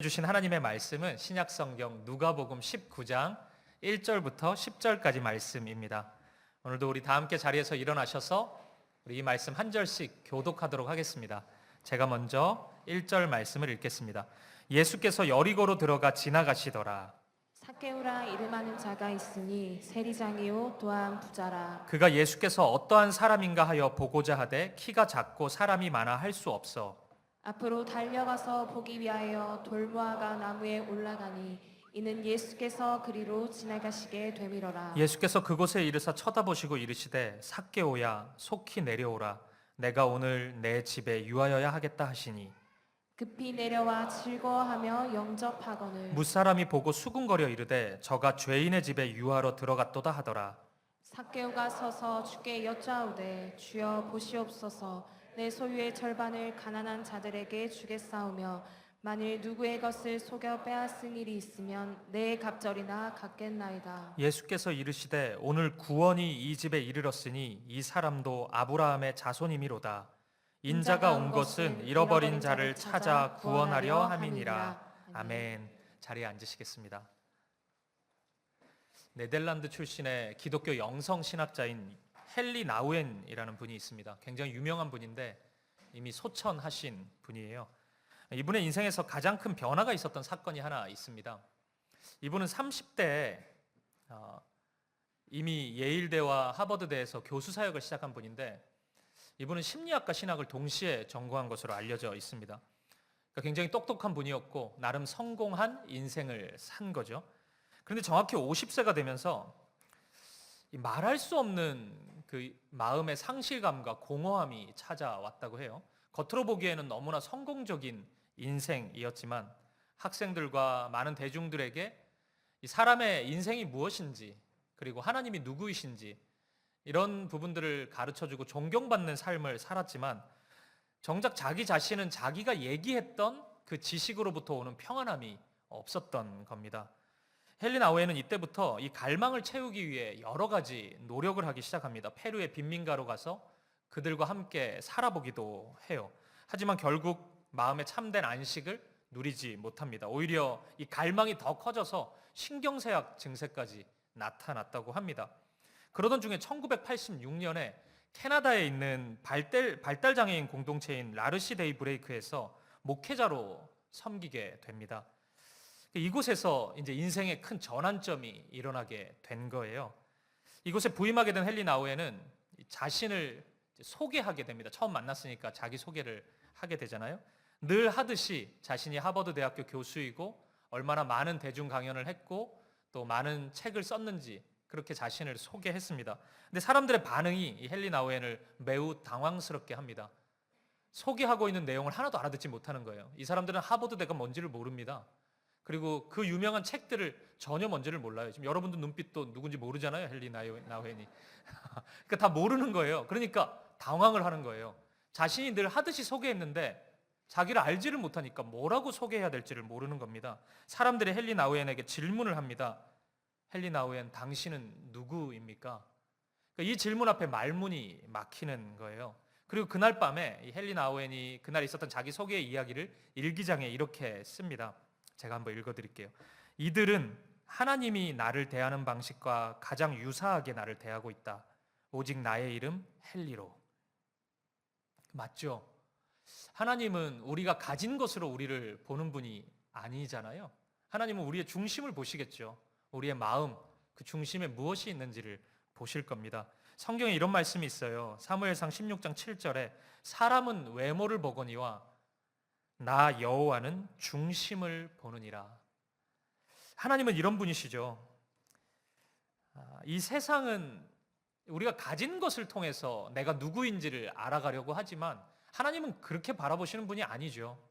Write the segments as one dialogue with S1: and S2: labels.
S1: 주신 하나님의 말씀은 신약성경 누가복음 19장 1절부터 10절까지 말씀입니다. 오늘도 우리 다 함께 자리에서 일어나셔서 우리 이 말씀 한 절씩 교독하도록 하겠습니다. 제가 먼저 1절 말씀을 읽겠습니다. 예수께서 여리고로 들어가 지나가시더라.
S2: 삭개오라 이름하는 자가 있으니 세리장이요 또한 부자라.
S1: 그가 예수께서 어떠한 사람인가 하여 보고자 하되 키가 작고 사람이 많아 할 수 없어
S2: 앞으로 달려가서 보기 위하여 돌무화과 나무에 올라가니 이는 예수께서 그리로 지나가시게 되밀어라.
S1: 예수께서 그곳에 이르사 쳐다보시고 이르시되 삭개오야 속히 내려오라. 내가 오늘 내 집에 유하여야 하겠다 하시니
S2: 급히 내려와 즐거워하며 영접하거늘
S1: 무사람이 보고 수군거려 이르되 저가 죄인의 집에 유하러 들어갔도다 하더라.
S2: 삭개오가 서서 주께 여짜오되 주여 보시옵소서 내 소유의 절반을 가난한 자들에게 주겠사오며 만일 누구의 것을 속여 빼앗은 일이 있으면 내 갑절이나 갚겠나이다.
S1: 예수께서 이르시되 오늘 구원이 이 집에 이르렀으니 이 사람도 아브라함의 자손이미로다. 인자가 온 것은 잃어버린 자를 찾아 구원하려 함이니라. 아멘. 자리에 앉으시겠습니다. 네덜란드 출신의 기독교 영성 신학자인 헨리 나우엔이라는 분이 있습니다. 굉장히 유명한 분인데 이미 소천하신 분이에요. 이분의 인생에서 가장 큰 변화가 있었던 사건이 하나 있습니다. 이분은 30대에 이미 예일대와 하버드대에서 교수 사역을 시작한 분인데 이분은 심리학과 신학을 동시에 전공한 것으로 알려져 있습니다. 그러니까 굉장히 똑똑한 분이었고 나름 성공한 인생을 산 거죠. 그런데 정확히 50세가 되면서 말할 수 없는 그 마음의 상실감과 공허함이 찾아왔다고 해요. 겉으로 보기에는 너무나 성공적인 인생이었지만 학생들과 많은 대중들에게 이 사람의 인생이 무엇인지 그리고 하나님이 누구이신지 이런 부분들을 가르쳐주고 존경받는 삶을 살았지만 정작 자기 자신은 자기가 얘기했던 그 지식으로부터 오는 평안함이 없었던 겁니다. 헨리 나우엔은 이때부터 이 갈망을 채우기 위해 여러 가지 노력을 하기 시작합니다. 페루의 빈민가로 가서 그들과 함께 살아보기도 해요. 하지만 결국 마음에 참된 안식을 누리지 못합니다. 오히려 이 갈망이 더 커져서 신경쇠약 증세까지 나타났다고 합니다. 그러던 중에 1986년에 캐나다에 있는 발달장애인 공동체인 라르시 데이 브레이크에서 목회자로 섬기게 됩니다. 이곳에서 이제 인생의 큰 전환점이 일어나게 된 거예요. 이곳에 부임하게 된 헨리 나우엔은 자신을 소개하게 됩니다. 처음 만났으니까 자기 소개를 하게 되잖아요. 늘 하듯이 자신이 하버드 대학교 교수이고 얼마나 많은 대중 강연을 했고 또 많은 책을 썼는지 그렇게 자신을 소개했습니다. 근데 사람들의 반응이 이 헨리 나우엔을 매우 당황스럽게 합니다. 소개하고 있는 내용을 하나도 알아듣지 못하는 거예요. 이 사람들은 하버드대가 뭔지를 모릅니다. 그리고 그 유명한 책들을 전혀 뭔지를 몰라요. 지금 여러분도 눈빛도 누군지 모르잖아요. 헨리 나우엔이. 그러니까 다 모르는 거예요. 그러니까 당황을 하는 거예요. 자신이 늘 하듯이 소개했는데 자기를 알지를 못하니까 뭐라고 소개해야 될지를 모르는 겁니다. 사람들이 헨리 나우엔에게 질문을 합니다. 헨리 나우엔, 당신은 누구입니까? 그러니까 이 질문 앞에 말문이 막히는 거예요. 그리고 그날 밤에 이 헨리 나우엔이 그날 있었던 자기 소개의 이야기를 일기장에 이렇게 씁니다. 제가 한번 읽어드릴게요. 이들은 하나님이 나를 대하는 방식과 가장 유사하게 나를 대하고 있다. 오직 나의 이름 헨리로. 맞죠? 하나님은 우리가 가진 것으로 우리를 보는 분이 아니잖아요. 하나님은 우리의 중심을 보시겠죠. 우리의 마음, 그 중심에 무엇이 있는지를 보실 겁니다. 성경에 이런 말씀이 있어요. 사무엘상 16장 7절에 사람은 외모를 보거니와 나 여호와는 중심을 보느니라. 하나님은 이런 분이시죠. 이 세상은 우리가 가진 것을 통해서 내가 누구인지를 알아가려고 하지만 하나님은 그렇게 바라보시는 분이 아니죠.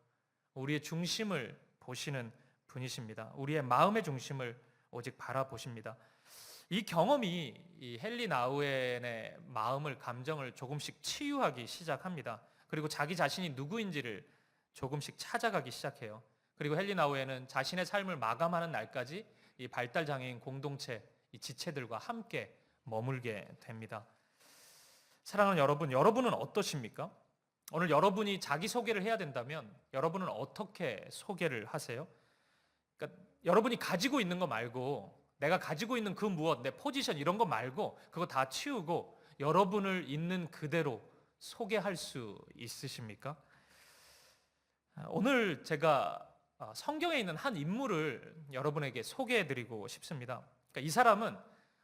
S1: 우리의 중심을 보시는 분이십니다. 우리의 마음의 중심을 오직 바라보십니다. 이 경험이 이 헨리 나우엔의 마음을, 감정을 조금씩 치유하기 시작합니다. 그리고 자기 자신이 누구인지를 조금씩 찾아가기 시작해요. 그리고 헨리 나우엔은 자신의 삶을 마감하는 날까지 이 발달장애인 공동체, 이 지체들과 함께 머물게 됩니다. 사랑하는 여러분, 여러분은 어떠십니까? 오늘 여러분이 자기소개를 해야 된다면 여러분은 어떻게 소개를 하세요? 그러니까 여러분이 가지고 있는 거 말고, 내가 가지고 있는 그 무엇, 내 포지션 이런 거 말고 그거 다 치우고 여러분을 있는 그대로 소개할 수 있으십니까? 오늘 제가 성경에 있는 한 인물을 여러분에게 소개해드리고 싶습니다. 그러니까 이 사람은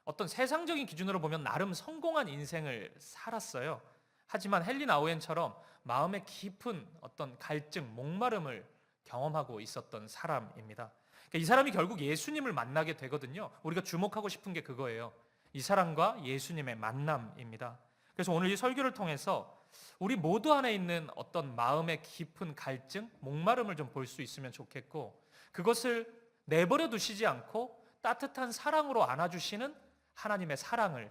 S1: 어떤 세상적인 기준으로 보면 나름 성공한 인생을 살았어요. 하지만 헨리 나우엔처럼 마음에 깊은 어떤 갈증, 목마름을 경험하고 있었던 사람입니다. 그러니까 이 사람이 결국 예수님을 만나게 되거든요. 우리가 주목하고 싶은 게 그거예요. 이 사람과 예수님의 만남입니다. 그래서 오늘 이 설교를 통해서 우리 모두 안에 있는 어떤 마음의 깊은 갈증, 목마름을 좀 볼 수 있으면 좋겠고, 그것을 내버려 두시지 않고 따뜻한 사랑으로 안아주시는 하나님의 사랑을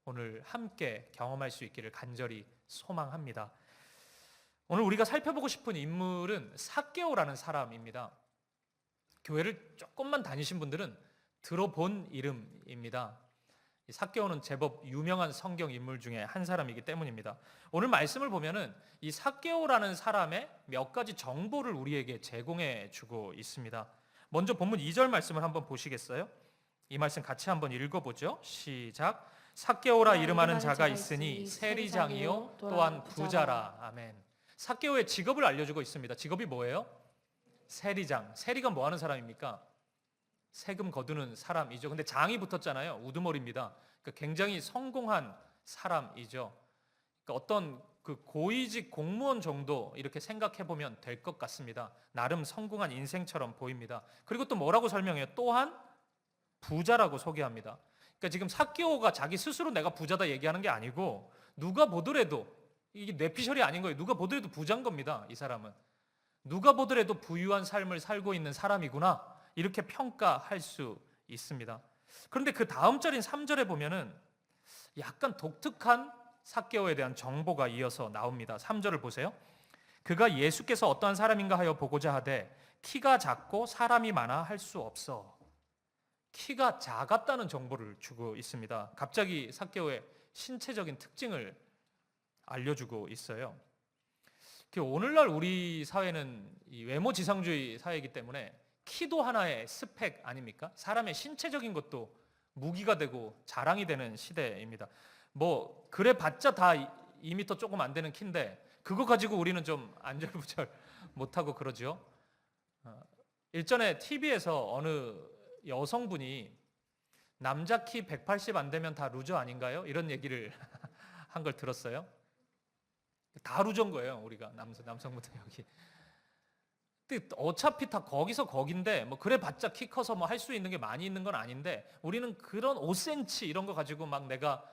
S1: 오늘 함께 경험할 수 있기를 간절히 소망합니다. 오늘 우리가 살펴보고 싶은 인물은 삭개오라는 사람입니다. 교회를 조금만 다니신 분들은 들어본 이름입니다. 삭개오는 제법 유명한 성경 인물 중에 한 사람이기 때문입니다. 오늘 말씀을 보면은 이 삭개오라는 사람의 몇 가지 정보를 우리에게 제공해 주고 있습니다. 먼저 본문 2절 말씀을 한번 보시겠어요? 이 말씀 같이 한번 읽어보죠. 시작. 삭개오라 이름하는 자가 있으니 세리장이요 또한 부자라. 아멘. 삭개오의 직업을 알려주고 있습니다. 직업이 뭐예요? 세리장. 세리가 뭐 하는 사람입니까? 세금 거두는 사람이죠. 근데 장이 붙었잖아요. 우두머리입니다. 그러니까 굉장히 성공한 사람이죠. 그러니까 어떤 그 고위직 공무원 정도 이렇게 생각해 보면 될 것 같습니다. 나름 성공한 인생처럼 보입니다. 그리고 또 뭐라고 설명해요? 또한 부자라고 소개합니다. 그러니까 지금 삭개오가 자기 스스로 내가 부자다 얘기하는 게 아니고, 누가 보더라도 이게 뇌피셜이 아닌 거예요. 누가 보더라도 부자인 겁니다. 이 사람은 누가 보더라도 부유한 삶을 살고 있는 사람이구나, 이렇게 평가할 수 있습니다. 그런데 그 다음 절인 3절에 보면은 약간 독특한 삭개오에 대한 정보가 이어서 나옵니다. 3절을 보세요. 그가 예수께서 어떠한 사람인가 하여 보고자 하되 키가 작고 사람이 많아 할 수 없어. 키가 작았다는 정보를 주고 있습니다. 갑자기 삭개오의 신체적인 특징을 알려주고 있어요. 오늘날 우리 사회는 이 외모지상주의 사회이기 때문에 키도 하나의 스펙 아닙니까? 사람의 신체적인 것도 무기가 되고 자랑이 되는 시대입니다. 뭐 그래봤자 다 2m 조금 안 되는 키인데 그거 가지고 우리는 좀 안절부절 못하고 그러죠. 일전에 TV에서 어느 여성분이 남자 키 180 안 되면 다 루저 아닌가요? 이런 얘기를 한 걸 들었어요. 다 루저인 거예요. 우리가 남성부터 여기. 근데 어차피 다 거기서 거긴데 뭐 그래봤자 키 커서 뭐 할 수 있는 게 많이 있는 건 아닌데, 우리는 그런 5cm 이런 거 가지고 막 내가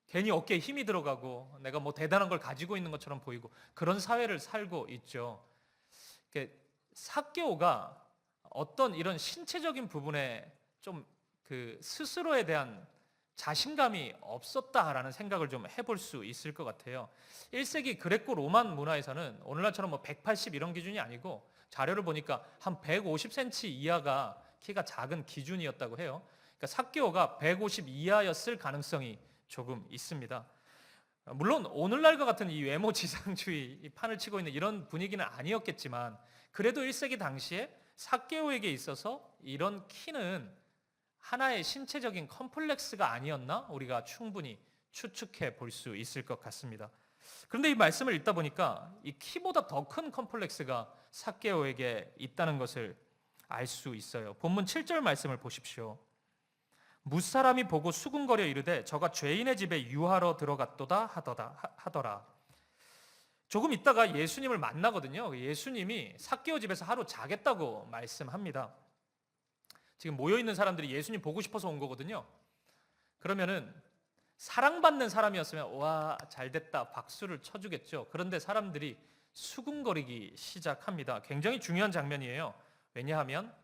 S1: 괜히 어깨에 힘이 들어가고 내가 뭐 대단한 걸 가지고 있는 것처럼 보이고 그런 사회를 살고 있죠. 삭개오가 어떤 이런 신체적인 부분에 좀 그 스스로에 대한 자신감이 없었다라는 생각을 좀 해볼 수 있을 것 같아요. 1세기 그레코 로만 문화에서는 오늘날처럼 뭐 180 이런 기준이 아니고, 자료를 보니까 한 150cm 이하가 키가 작은 기준이었다고 해요. 그러니까 삭개오가 150 이하였을 가능성이 조금 있습니다. 물론 오늘날과 같은 이 외모 지상주의 판을 치고 있는 이런 분위기는 아니었겠지만, 그래도 1세기 당시에 삭개오에게 있어서 이런 키는 하나의 신체적인 컴플렉스가 아니었나 우리가 충분히 추측해 볼 수 있을 것 같습니다. 그런데 이 말씀을 읽다 보니까 이 키보다 더 큰 컴플렉스가 삭개오에게 있다는 것을 알 수 있어요. 본문 7절 말씀을 보십시오. 무사람이 보고 수군거려 이르되 저가 죄인의 집에 유하러 들어갔도다 하더라. 조금 있다가 예수님을 만나거든요. 예수님이 삭개오 집에서 하루 자겠다고 말씀합니다. 지금 모여있는 사람들이 예수님 보고 싶어서 온 거거든요. 그러면은 사랑받는 사람이었으면 와 잘됐다 박수를 쳐주겠죠. 그런데 사람들이 수군거리기 시작합니다. 굉장히 중요한 장면이에요. 왜냐하면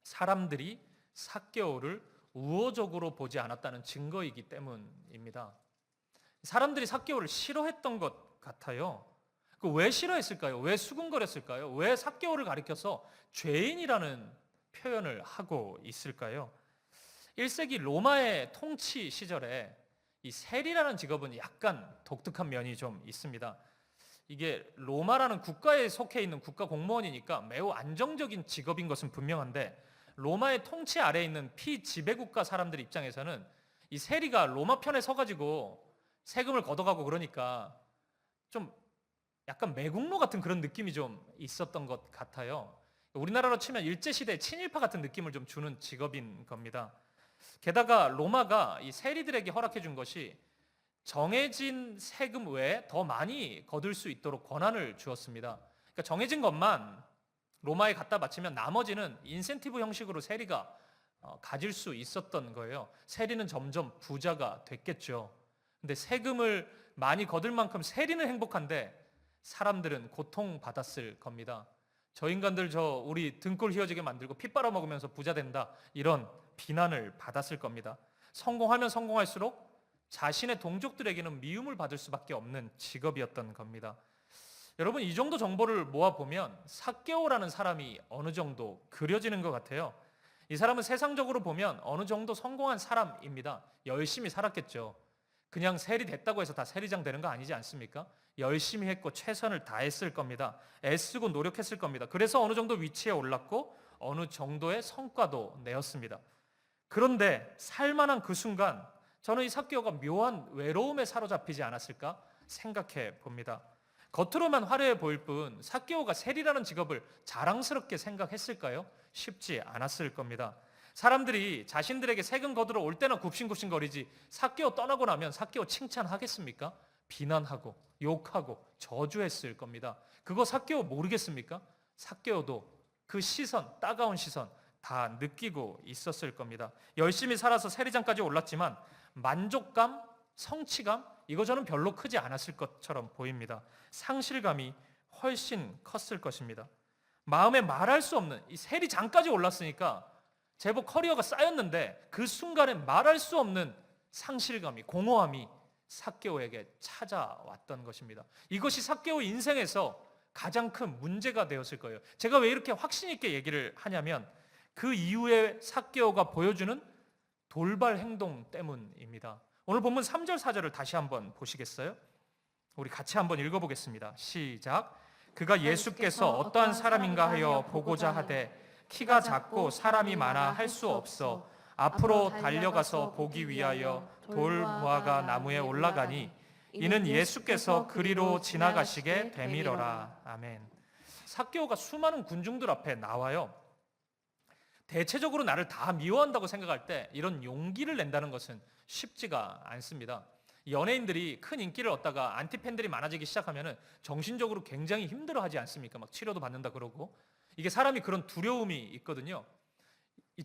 S1: 사람들이 삭개오를 우호적으로 보지 않았다는 증거이기 때문입니다. 사람들이 삭개오를 싫어했던 것 같아요. 왜 싫어했을까요? 왜 수군거렸을까요? 왜 삭개오를 가리켜서 죄인이라는 표현을 하고 있을까요? 1세기 로마의 통치 시절에 이 세리라는 직업은 약간 독특한 면이 좀 있습니다. 이게 로마라는 국가에 속해 있는 국가 공무원이니까 매우 안정적인 직업인 것은 분명한데 로마의 통치 아래에 있는 피지배국가 사람들 입장에서는 이 세리가 로마 편에 서가지고 세금을 걷어가고 그러니까 좀 약간 매국노 같은 그런 느낌이 좀 있었던 것 같아요. 우리나라로 치면 일제시대 친일파 같은 느낌을 좀 주는 직업인 겁니다. 게다가 로마가 이 세리들에게 허락해 준 것이 정해진 세금 외에 더 많이 거둘 수 있도록 권한을 주었습니다. 그러니까 정해진 것만 로마에 갖다 바치면 나머지는 인센티브 형식으로 세리가 가질 수 있었던 거예요. 세리는 점점 부자가 됐겠죠. 근데 세금을 많이 거둘 만큼 세리는 행복한데 사람들은 고통받았을 겁니다. 저 인간들 우리 등골 휘어지게 만들고 피 빨아먹으면서 부자 된다 이런 비난을 받았을 겁니다. 성공하면 성공할수록 자신의 동족들에게는 미움을 받을 수밖에 없는 직업이었던 겁니다. 여러분 이 정도 정보를 모아보면 삭개오라는 사람이 어느 정도 그려지는 것 같아요. 이 사람은 세상적으로 보면 어느 정도 성공한 사람입니다. 열심히 살았겠죠. 그냥 세리 됐다고 해서 다 세리장 되는 거 아니지 않습니까? 열심히 했고 최선을 다했을 겁니다. 애쓰고 노력했을 겁니다. 그래서 어느 정도 위치에 올랐고 어느 정도의 성과도 내었습니다. 그런데 살만한 그 순간 저는 이 삭개오가 묘한 외로움에 사로잡히지 않았을까 생각해 봅니다. 겉으로만 화려해 보일 뿐 삭개오가 세리라는 직업을 자랑스럽게 생각했을까요? 쉽지 않았을 겁니다. 사람들이 자신들에게 세금 거두러 올 때나 굽신굽신거리지 삭개오 떠나고 나면 삭개오 칭찬하겠습니까? 비난하고 욕하고 저주했을 겁니다. 그거 삭개오 모르겠습니까? 삭개오도 그 시선, 따가운 시선 다 느끼고 있었을 겁니다. 열심히 살아서 세리장까지 올랐지만 만족감, 성취감 이거 저는 별로 크지 않았을 것처럼 보입니다. 상실감이 훨씬 컸을 것입니다. 마음에 말할 수 없는 이 세리장까지 올랐으니까 제법 커리어가 쌓였는데 그 순간에 말할 수 없는 상실감이 공허함이 삭개오에게 찾아왔던 것입니다. 이것이 삭개오 인생에서 가장 큰 문제가 되었을 거예요. 제가 왜 이렇게 확신 있게 얘기를 하냐면 그 이후에 삭개오가 보여주는 돌발 행동 때문입니다. 오늘 본문 3절 4절을 다시 한번 보시겠어요? 우리 같이 한번 읽어보겠습니다. 시작. 그가 예수께서 어떠한 사람인가 하여 보고자 하되 키가 작고 사람이 많아 할 수 없어 앞으로 달려가서 보기 위하여 돌무화과 나무에 올라가니 이는 예수께서 그리로 지나가시게 되밀어라. 아멘. 삭개오가 수많은 군중들 앞에 나와요. 대체적으로 나를 다 미워한다고 생각할 때 이런 용기를 낸다는 것은 쉽지가 않습니다. 연예인들이 큰 인기를 얻다가 안티팬들이 많아지기 시작하면 정신적으로 굉장히 힘들어하지 않습니까? 막 치료도 받는다 그러고 이게 사람이 그런 두려움이 있거든요.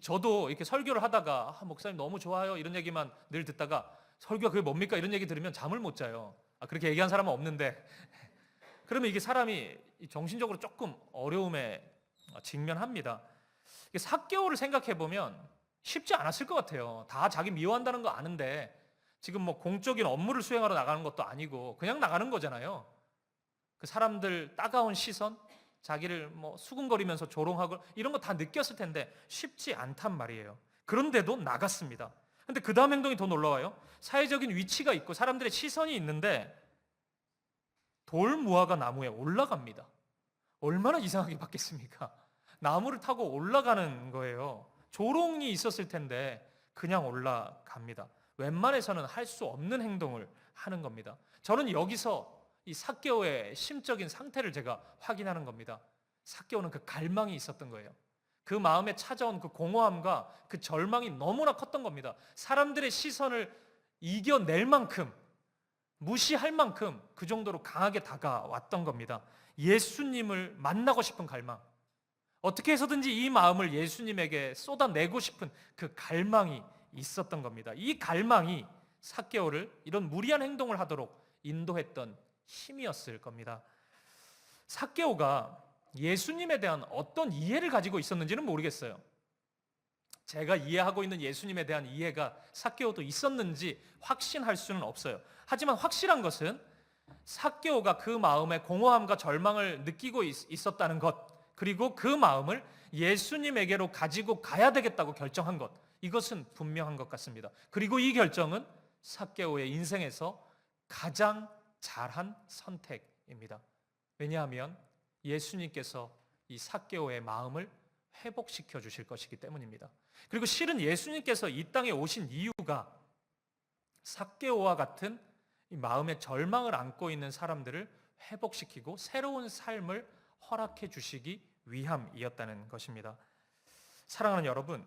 S1: 저도 이렇게 설교를 하다가 목사님 너무 좋아요 이런 얘기만 늘 듣다가 설교가 그게 뭡니까 이런 얘기 들으면 잠을 못 자요. 그렇게 얘기한 사람은 없는데 그러면 이게 사람이 정신적으로 조금 어려움에 직면합니다. 삭개오를 생각해 보면 쉽지 않았을 것 같아요. 다 자기 미워한다는 거 아는데 지금 뭐 공적인 업무를 수행하러 나가는 것도 아니고 그냥 나가는 거잖아요. 그 사람들 따가운 시선, 자기를 뭐 수군거리면서 조롱하고 이런 거 다 느꼈을 텐데 쉽지 않단 말이에요. 그런데도 나갔습니다. 근데 그 다음 행동이 더 놀라워요. 사회적인 위치가 있고 사람들의 시선이 있는데 돌무화과 나무에 올라갑니다. 얼마나 이상하게 봤겠습니까? 나무를 타고 올라가는 거예요. 조롱이 있었을 텐데 그냥 올라갑니다. 웬만해서는 할 수 없는 행동을 하는 겁니다. 저는 여기서 이 삭개오의 심적인 상태를 제가 확인하는 겁니다. 삭개오는 그 갈망이 있었던 거예요. 그 마음에 찾아온 그 공허함과 그 절망이 너무나 컸던 겁니다. 사람들의 시선을 이겨낼 만큼, 무시할 만큼 그 정도로 강하게 다가왔던 겁니다. 예수님을 만나고 싶은 갈망. 어떻게 해서든지 이 마음을 예수님에게 쏟아내고 싶은 그 갈망이 있었던 겁니다. 이 갈망이 삭개오를 이런 무리한 행동을 하도록 인도했던 힘이었을 겁니다. 삭개오가 예수님에 대한 어떤 이해를 가지고 있었는지는 모르겠어요. 제가 이해하고 있는 예수님에 대한 이해가 삭개오도 있었는지 확신할 수는 없어요. 하지만 확실한 것은 삭개오가 그 마음의 공허함과 절망을 느끼고 있었다는 것, 그리고 그 마음을 예수님에게로 가지고 가야 되겠다고 결정한 것, 이것은 분명한 것 같습니다. 그리고 이 결정은 삭개오의 인생에서 가장 잘한 선택입니다. 왜냐하면 예수님께서 이 삭개오의 마음을 회복시켜 주실 것이기 때문입니다. 그리고 실은 예수님께서 이 땅에 오신 이유가 삭개오와 같은 이 마음의 절망을 안고 있는 사람들을 회복시키고 새로운 삶을 허락해 주시기 위함이었다는 것입니다. 사랑하는 여러분,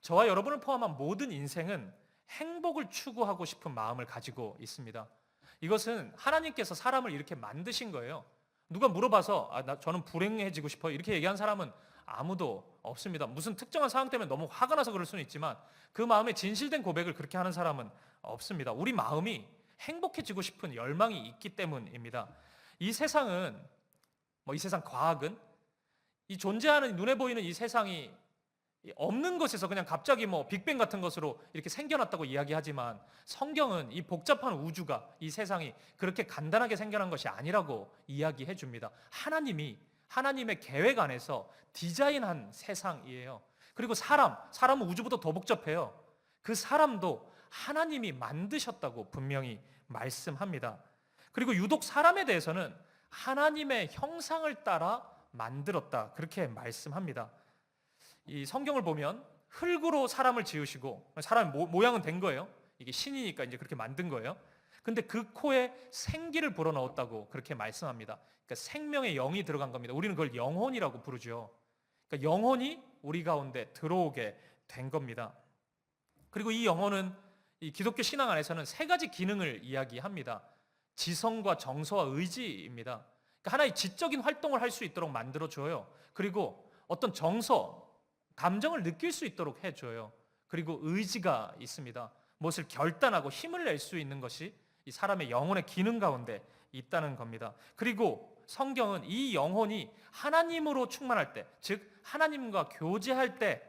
S1: 저와 여러분을 포함한 모든 인생은 행복을 추구하고 싶은 마음을 가지고 있습니다. 이것은 하나님께서 사람을 이렇게 만드신 거예요. 누가 물어봐서 저는 불행해지고 싶어요 이렇게 얘기한 사람은 아무도 없습니다. 무슨 특정한 상황 때문에 너무 화가 나서 그럴 수는 있지만 그 마음에 진실된 고백을 그렇게 하는 사람은 없습니다. 우리 마음이 행복해지고 싶은 열망이 있기 때문입니다. 이 세상은 이 세상 과학은 이 존재하는 눈에 보이는 이 세상이 없는 것에서 그냥 갑자기 빅뱅 같은 것으로 이렇게 생겨났다고 이야기하지만 성경은 이 복잡한 우주가 이 세상이 그렇게 간단하게 생겨난 것이 아니라고 이야기해 줍니다. 하나님의 계획 안에서 디자인한 세상이에요. 그리고 사람은 우주보다 더 복잡해요. 그 사람도 하나님이 만드셨다고 분명히 말씀합니다. 그리고 유독 사람에 대해서는 하나님의 형상을 따라 만들었다 그렇게 말씀합니다. 이 성경을 보면 흙으로 사람을 지으시고 사람의 모양은 된 거예요. 이게 신이니까 이제 그렇게 만든 거예요. 근데 그 코에 생기를 불어넣었다고 그렇게 말씀합니다. 그러니까 생명의 영이 들어간 겁니다. 우리는 그걸 영혼이라고 부르죠. 그러니까 영혼이 우리 가운데 들어오게 된 겁니다. 그리고 이 영혼은 이 기독교 신앙 안에서는 세 가지 기능을 이야기합니다. 지성과 정서와 의지입니다. 그러니까 하나의 지적인 활동을 할 수 있도록 만들어줘요. 그리고 어떤 정서, 감정을 느낄 수 있도록 해줘요. 그리고 의지가 있습니다. 무엇을 결단하고 힘을 낼 수 있는 것이 이 사람의 영혼의 기능 가운데 있다는 겁니다. 그리고 성경은 이 영혼이 하나님으로 충만할 때, 즉 하나님과 교제할 때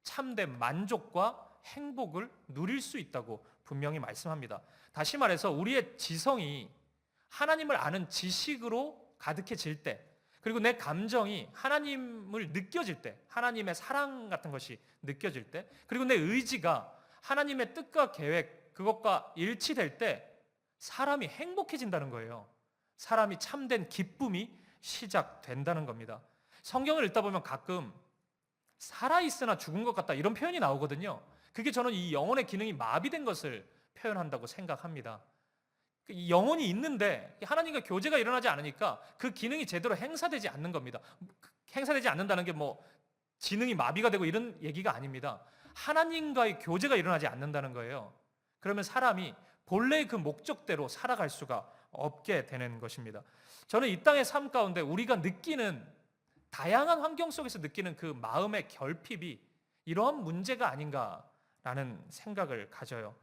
S1: 참된 만족과 행복을 누릴 수 있다고 분명히 말씀합니다. 다시 말해서 우리의 지성이 하나님을 아는 지식으로 가득해질 때, 그리고 내 감정이 하나님을 느껴질 때, 하나님의 사랑 같은 것이 느껴질 때, 그리고 내 의지가 하나님의 뜻과 계획, 그것과 일치될 때 사람이 행복해진다는 거예요. 사람이 참된 기쁨이 시작된다는 겁니다. 성경을 읽다 보면 가끔 살아있으나 죽은 것 같다 이런 표현이 나오거든요. 그게 저는 이 영혼의 기능이 마비된 것을 표현한다고 생각합니다. 이 영혼이 있는데 하나님과 교제가 일어나지 않으니까 그 기능이 제대로 행사되지 않는 겁니다. 행사되지 않는다는 게 지능이 마비가 되고 이런 얘기가 아닙니다. 하나님과의 교제가 일어나지 않는다는 거예요. 그러면 사람이 본래의 그 목적대로 살아갈 수가 없게 되는 것입니다. 저는 이 땅의 삶 가운데 우리가 느끼는 다양한 환경 속에서 느끼는 그 마음의 결핍이 이러한 문제가 아닌가라는 생각을 가져요.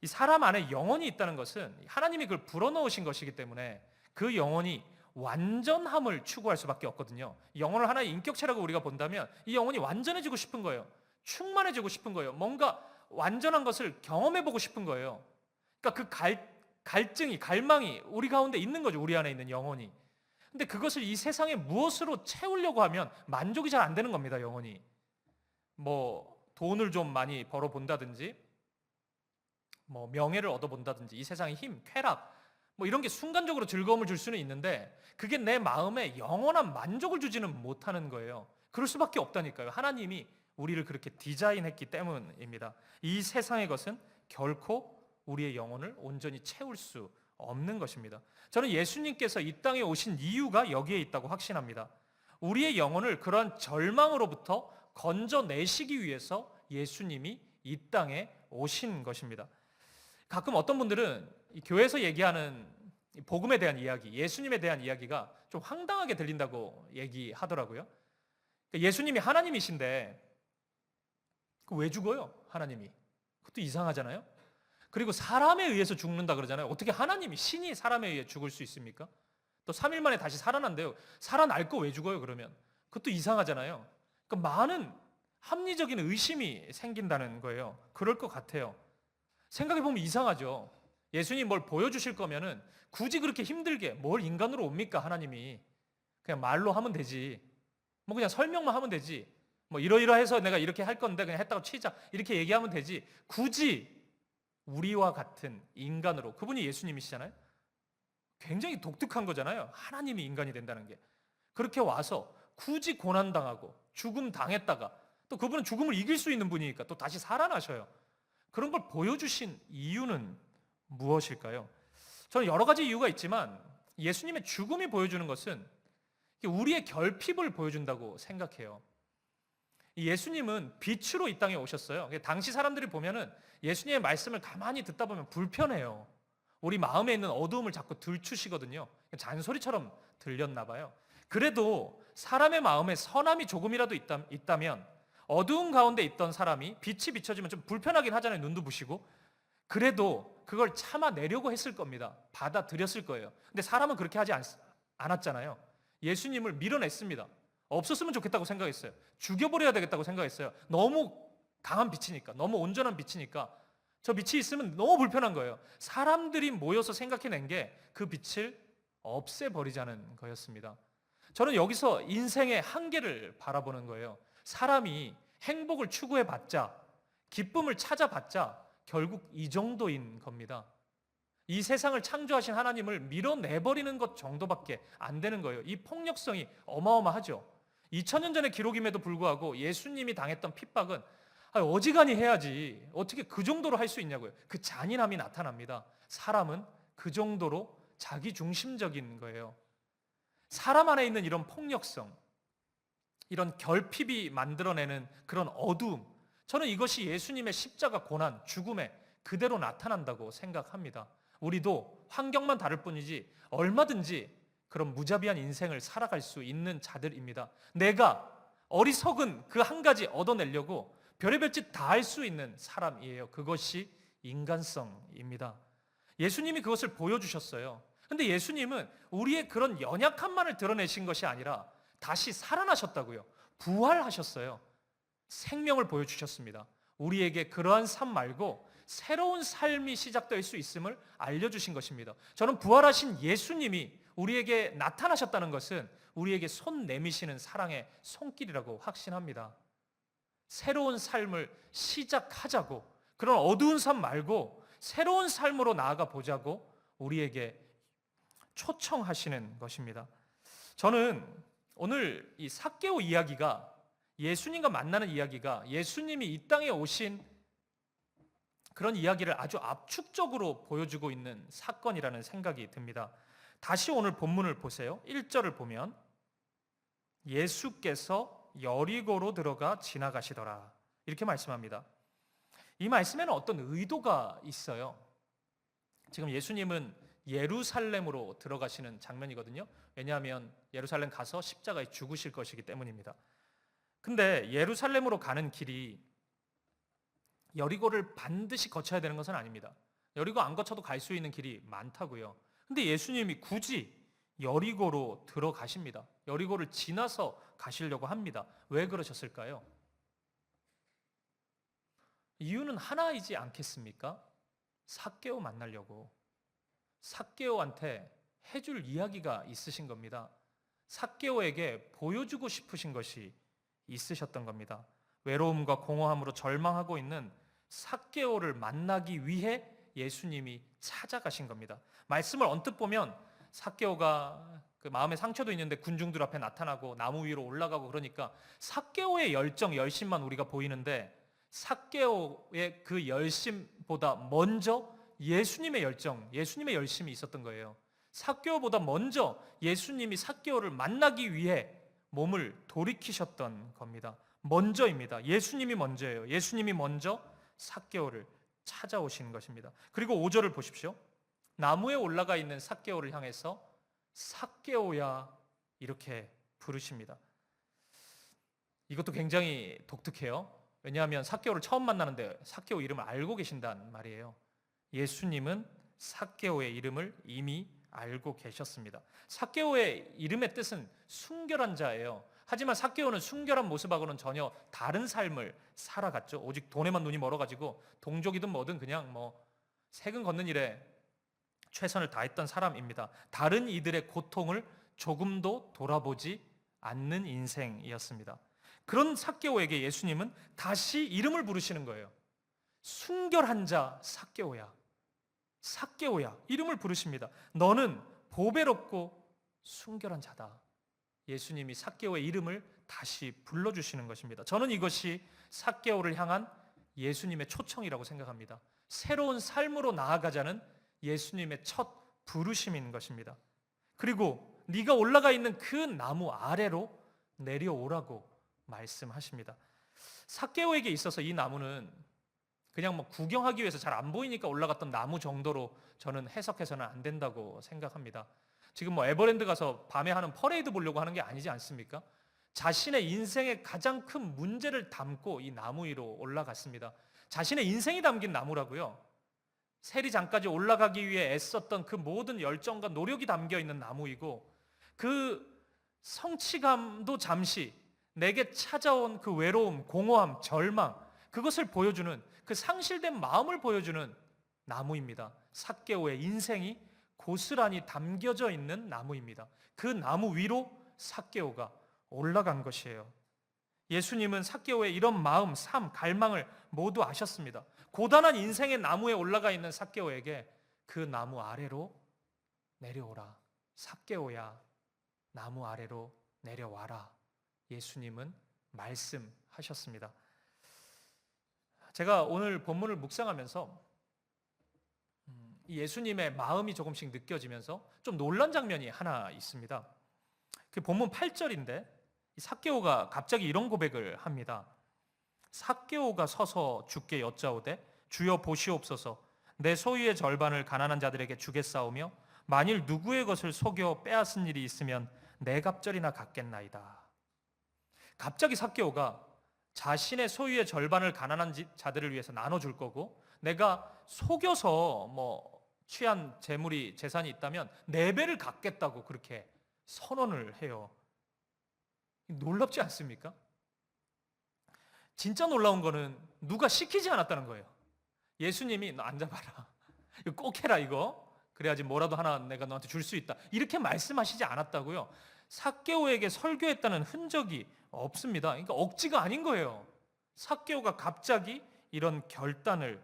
S1: 이 사람 안에 영혼이 있다는 것은 하나님이 그걸 불어넣으신 것이기 때문에 그 영혼이 완전함을 추구할 수밖에 없거든요. 영혼을 하나의 인격체라고 우리가 본다면 이 영혼이 완전해지고 싶은 거예요. 충만해지고 싶은 거예요. 뭔가 완전한 것을 경험해보고 싶은 거예요. 그러니까 그 갈증이, 갈망이 우리 가운데 있는 거죠. 우리 안에 있는 영혼이. 근데 그것을 이 세상에 무엇으로 채우려고 하면 만족이 잘 안 되는 겁니다. 영혼이. 돈을 좀 많이 벌어본다든지 명예를 얻어본다든지 이 세상의 힘, 쾌락 이런 게 순간적으로 즐거움을 줄 수는 있는데 그게 내 마음에 영원한 만족을 주지는 못하는 거예요. 그럴 수밖에 없다니까요. 하나님이 우리를 그렇게 디자인했기 때문입니다. 이 세상의 것은 결코 우리의 영혼을 온전히 채울 수 없는 것입니다. 저는 예수님께서 이 땅에 오신 이유가 여기에 있다고 확신합니다. 우리의 영혼을 그러한 절망으로부터 건져내시기 위해서 예수님이 이 땅에 오신 것입니다. 가끔 어떤 분들은 교회에서 얘기하는 복음에 대한 이야기, 예수님에 대한 이야기가 좀 황당하게 들린다고 얘기하더라고요. 예수님이 하나님이신데 왜 죽어요? 하나님이. 그것도 이상하잖아요. 그리고 사람에 의해서 죽는다 그러잖아요. 어떻게 하나님이, 신이 사람에 의해 죽을 수 있습니까? 또 3일 만에 다시 살아난대요. 살아날 거 왜 죽어요 그러면? 그것도 이상하잖아요. 그러니까 많은 합리적인 의심이 생긴다는 거예요. 그럴 것 같아요. 생각해보면 이상하죠. 예수님 뭘 보여주실 거면은 굳이 그렇게 힘들게 뭘 인간으로 옵니까 하나님이. 그냥 말로 하면 되지. 그냥 설명만 하면 되지. 이러이러해서 내가 이렇게 할 건데 그냥 했다고 치자. 이렇게 얘기하면 되지. 굳이 우리와 같은 인간으로, 그분이 예수님이시잖아요. 굉장히 독특한 거잖아요. 하나님이 인간이 된다는 게. 그렇게 와서 굳이 고난당하고 죽음 당했다가 또 그분은 죽음을 이길 수 있는 분이니까 또 다시 살아나셔요. 그런 걸 보여주신 이유는 무엇일까요? 저는 여러 가지 이유가 있지만 예수님의 죽음이 보여주는 것은 우리의 결핍을 보여준다고 생각해요. 예수님은 빛으로 이 땅에 오셨어요. 당시 사람들이 보면은 예수님의 말씀을 가만히 듣다 보면 불편해요. 우리 마음에 있는 어두움을 자꾸 들추시거든요. 잔소리처럼 들렸나 봐요. 그래도 사람의 마음에 선함이 조금이라도 있다면 어두운 가운데 있던 사람이 빛이 비춰지면 좀 불편하긴 하잖아요. 눈도 부시고. 그래도 그걸 참아내려고 했을 겁니다. 받아들였을 거예요. 근데 사람은 그렇게 하지 않았잖아요. 예수님을 밀어냈습니다. 없었으면 좋겠다고 생각했어요. 죽여버려야 되겠다고 생각했어요. 너무 강한 빛이니까, 너무 온전한 빛이니까 저 빛이 있으면 너무 불편한 거예요. 사람들이 모여서 생각해낸 게 그 빛을 없애버리자는 거였습니다. 저는 여기서 인생의 한계를 바라보는 거예요. 사람이 행복을 추구해봤자, 기쁨을 찾아봤자 결국 이 정도인 겁니다. 이 세상을 창조하신 하나님을 밀어내버리는 것 정도밖에 안 되는 거예요. 이 폭력성이 어마어마하죠. 2000년 전의 기록임에도 불구하고 예수님이 당했던 핍박은 어지간히 해야지 어떻게 그 정도로 할 수 있냐고요. 그 잔인함이 나타납니다. 사람은 그 정도로 자기중심적인 거예요. 사람 안에 있는 이런 폭력성, 이런 결핍이 만들어내는 그런 어두움, 저는 이것이 예수님의 십자가 고난, 죽음에 그대로 나타난다고 생각합니다. 우리도 환경만 다를 뿐이지 얼마든지 그런 무자비한 인생을 살아갈 수 있는 자들입니다. 내가 어리석은 그 한 가지 얻어내려고 별의별 짓 다 할 수 있는 사람이에요. 그것이 인간성입니다. 예수님이 그것을 보여주셨어요. 근데 예수님은 우리의 그런 연약함만을 드러내신 것이 아니라 다시 살아나셨다고요. 부활하셨어요. 생명을 보여주셨습니다. 우리에게 그러한 삶 말고 새로운 삶이 시작될 수 있음을 알려주신 것입니다. 저는 부활하신 예수님이 우리에게 나타나셨다는 것은 우리에게 손 내미시는 사랑의 손길이라고 확신합니다. 새로운 삶을 시작하자고, 그런 어두운 삶 말고 새로운 삶으로 나아가 보자고 우리에게 초청하시는 것입니다. 저는 오늘 이 삭개오 이야기가, 예수님과 만나는 이야기가 예수님이 이 땅에 오신 그런 이야기를 아주 압축적으로 보여주고 있는 사건이라는 생각이 듭니다. 다시 오늘 본문을 보세요. 1절을 보면 예수께서 여리고로 들어가 지나가시더라, 이렇게 말씀합니다. 이 말씀에는 어떤 의도가 있어요. 지금 예수님은 예루살렘으로 들어가시는 장면이거든요. 왜냐하면 예루살렘 가서 십자가에 죽으실 것이기 때문입니다. 근데 예루살렘으로 가는 길이 여리고를 반드시 거쳐야 되는 것은 아닙니다. 여리고 안 거쳐도 갈 수 있는 길이 많다고요. 근데 예수님이 굳이 여리고로 들어가십니다. 여리고를 지나서 가시려고 합니다. 왜 그러셨을까요? 이유는 하나이지 않겠습니까? 삭개오 만나려고. 삭개오한테 해줄 이야기가 있으신 겁니다. 삭개오에게 보여주고 싶으신 것이 있으셨던 겁니다. 외로움과 공허함으로 절망하고 있는 삭개오를 만나기 위해 예수님이 찾아가신 겁니다. 말씀을 언뜻 보면 삭개오가 그 마음에 상처도 있는데 군중들 앞에 나타나고 나무 위로 올라가고 그러니까 삭개오의 열정, 열심만 우리가 보이는데 삭개오의 그 열심보다 먼저 예수님의 열정, 예수님의 열심이 있었던 거예요. 삭개오보다 먼저 예수님이 삭개오를 만나기 위해 몸을 돌이키셨던 겁니다. 먼저입니다. 예수님이 먼저예요. 예수님이 먼저 삭개오를 찾아오신 것입니다. 그리고 5절을 보십시오. 나무에 올라가 있는 삭개오를 향해서 삭개오야, 이렇게 부르십니다. 이것도 굉장히 독특해요. 왜냐하면 삭개오를 처음 만나는데 삭개오 이름을 알고 계신단 말이에요. 예수님은 삭개오의 이름을 이미 알고 계셨습니다. 삭개오의 이름의 뜻은 순결한 자예요. 하지만 삭개오는 순결한 모습하고는 전혀 다른 삶을 살아갔죠. 오직 돈에만 눈이 멀어가지고 동족이든 뭐든 그냥 세금 걷는 일에 최선을 다했던 사람입니다. 다른 이들의 고통을 조금도 돌아보지 않는 인생이었습니다. 그런 삭개오에게 예수님은 다시 이름을 부르시는 거예요. 순결한 자 삭개오야, 삭개오야, 이름을 부르십니다. 너는 보배롭고 순결한 자다. 예수님이 삭개오의 이름을 다시 불러주시는 것입니다. 저는 이것이 삭개오를 향한 예수님의 초청이라고 생각합니다. 새로운 삶으로 나아가자는 예수님의 첫 부르심인 것입니다. 그리고 네가 올라가 있는 그 나무 아래로 내려오라고 말씀하십니다. 삭개오에게 있어서 이 나무는 그냥 뭐 구경하기 위해서 잘 안 보이니까 올라갔던 나무 정도로 저는 해석해서는 안 된다고 생각합니다. 지금 뭐 에버랜드 가서 밤에 하는 퍼레이드 보려고 하는 게 아니지 않습니까? 자신의 인생의 가장 큰 문제를 담고 이 나무 위로 올라갔습니다. 자신의 인생이 담긴 나무라고요. 세리장까지 올라가기 위해 애썼던 그 모든 열정과 노력이 담겨 있는 나무이고, 그 성취감도 잠시 내게 찾아온 그 외로움, 공허함, 절망, 그것을 보여주는, 그 상실된 마음을 보여주는 나무입니다. 삭개오의 인생이 고스란히 담겨져 있는 나무입니다. 그 나무 위로 삭개오가 올라간 것이에요. 예수님은 삭개오의 이런 마음, 삶, 갈망을 모두 아셨습니다. 고단한 인생의 나무에 올라가 있는 삭개오에게 그 나무 아래로 내려오라. 삭개오야, 나무 아래로 내려와라. 예수님은 말씀하셨습니다. 제가 오늘 본문을 묵상하면서 예수님의 마음이 조금씩 느껴지면서 좀 놀란 장면이 하나 있습니다. 그 본문 8절인데 삭개오가 갑자기 이런 고백을 합니다. 삭개오가 서서 주께 여짜오되 주여 보시옵소서, 내 소유의 절반을 가난한 자들에게 주겠사오며 만일 누구의 것을 속여 빼앗은 일이 있으면 내 갑절이나 갚겠나이다. 갑자기 삭개오가 자신의 소유의 절반을 가난한 자들을 위해서 나눠줄 거고, 내가 속여서 뭐 취한 재물이 재산이 있다면 4배를 갚겠다고 그렇게 선언을 해요. 놀랍지 않습니까? 진짜 놀라운 거는 누가 시키지 않았다는 거예요. 예수님이 너 앉아봐라, 이거 꼭 해라, 이거 그래야지 뭐라도 하나 내가 너한테 줄 수 있다, 이렇게 말씀하시지 않았다고요. 삭개오에게 설교했다는 흔적이 없습니다. 그러니까 억지가 아닌 거예요. 삭개오가 갑자기 이런 결단을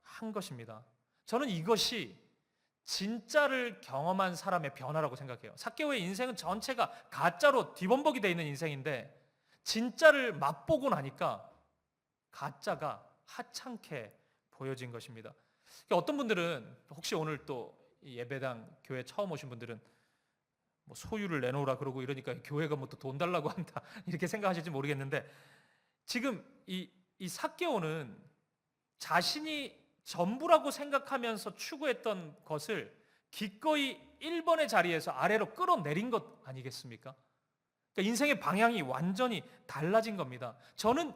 S1: 한 것입니다. 저는 이것이 진짜를 경험한 사람의 변화라고 생각해요. 삭개오의 인생은 전체가 가짜로 뒤범벅이 되어 있는 인생인데, 진짜를 맛보고 나니까 가짜가 하찮게 보여진 것입니다. 어떤 분들은, 혹시 오늘 또 예배당 교회 처음 오신 분들은 뭐 소유를 내놓으라 그러고 이러니까 교회가 뭐 또 돈 달라고 한다 이렇게 생각하실지 모르겠는데, 지금 이 삭개오는 자신이 전부라고 생각하면서 추구했던 것을 기꺼이 1번의 자리에서 아래로 끌어내린 것 아니겠습니까? 그러니까 인생의 방향이 완전히 달라진 겁니다. 저는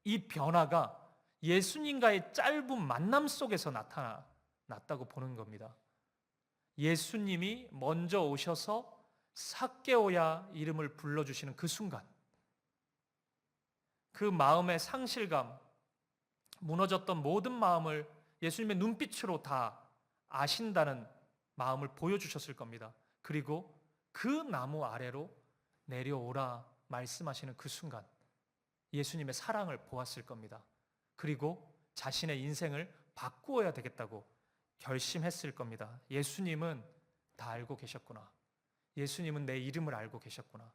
S1: 이 변화가 예수님과의 짧은 만남 속에서 나타났다고 보는 겁니다. 예수님이 먼저 오셔서 삭개오야 이름을 불러주시는 그 순간, 그 마음의 상실감, 무너졌던 모든 마음을 예수님의 눈빛으로 다 아신다는 마음을 보여주셨을 겁니다. 그리고 그 나무 아래로 내려오라 말씀하시는 그 순간 예수님의 사랑을 보았을 겁니다. 그리고 자신의 인생을 바꾸어야 되겠다고 결심했을 겁니다. 예수님은 다 알고 계셨구나. 예수님은 내 이름을 알고 계셨구나.